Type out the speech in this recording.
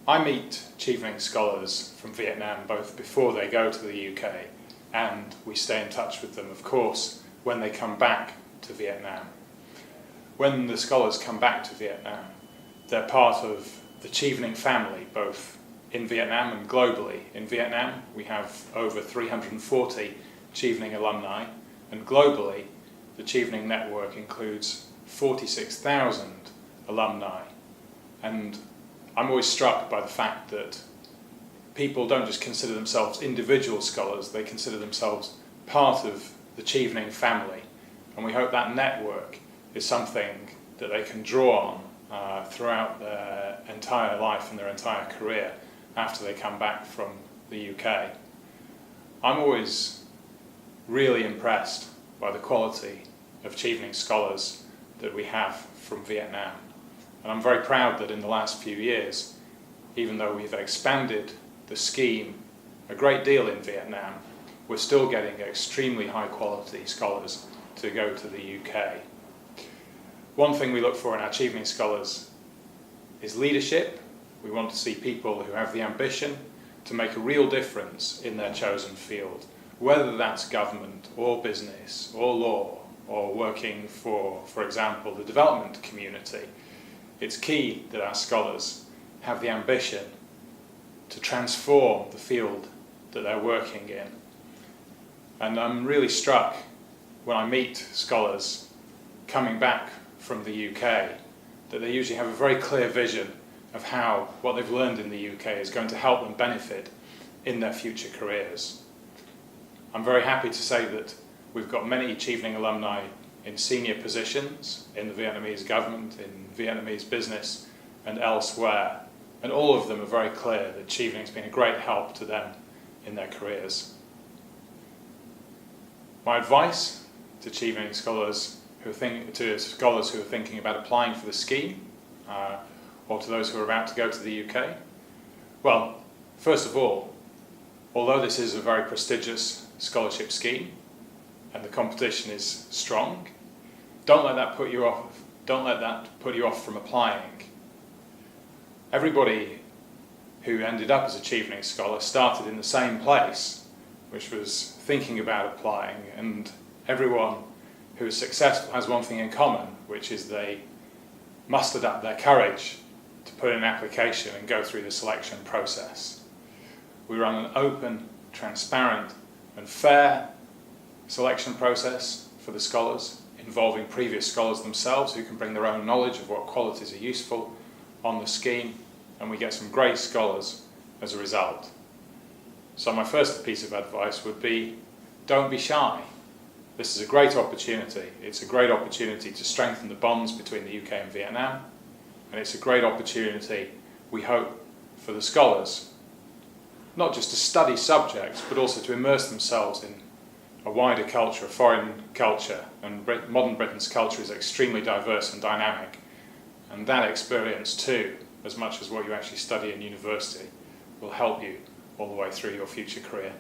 I meet Chevening scholars from Vietnam both before they go to the UK, and we stay in touch with them, of course, when they come back to Vietnam. When the scholars come back to Vietnam, they're part of the Chevening family, both in Vietnam and globally. In Vietnam, we have over 340 Chevening alumni, and globally, the Chevening network includes 46,000 alumni. And I'm always struck by the fact that people don't just consider themselves individual scholars, they consider themselves part of the Chevening family. And we hope that network is something that they can draw on throughout their entire life and their entire career after they come back from the UK. I'm always really impressed by the quality of Chevening scholars that we have from Vietnam. And I'm very proud that in the last few years, even though we've expanded the scheme a great deal in Vietnam, we're still getting extremely high quality scholars to go to the UK. One thing we look for in our Chevening scholars is leadership. We want to see people who have the ambition to make a real difference in their chosen field, whether that's government or business or law or working for example, the development community. It's key that our scholars have the ambition to transform the field that they're working in. And I'm really struck when I meet scholars coming back from the UK that they usually have a very clear vision of how what they've learned in the UK is going to help them benefit in their future careers. I'm very happy to say that we've got many Chevening alumni in senior positions in the Vietnamese government, in Vietnamese business and elsewhere, and all of them are very clear that Chevening's been a great help to them in their careers. My advice to Chevening scholars who are thinking about applying for the scheme, or to those who are about to go to the UK, well, first of all, although this is a very prestigious scholarship scheme and the competition is strong, don't let that put you off. Don't let that put you off from applying. Everybody who ended up as a Chevening scholar started in the same place, which was thinking about applying, and everyone who is successful has one thing in common, which is they mustered up their courage to put in an application and go through the selection process. We run an open, transparent and fair selection process for the scholars, involving previous scholars themselves who can bring their own knowledge of what qualities are useful on the scheme, and we get some great scholars as a result. So my first piece of advice would be, don't be shy. This is a great opportunity. It's a great opportunity to strengthen the bonds between the UK and Vietnam, and it's a great opportunity, we hope, for the scholars, not just to study subjects, but also to immerse themselves in a wider culture, a foreign culture, and modern Britain's culture is extremely diverse and dynamic, and that experience too, as much as what you actually study in university, will help you all the way through your future career.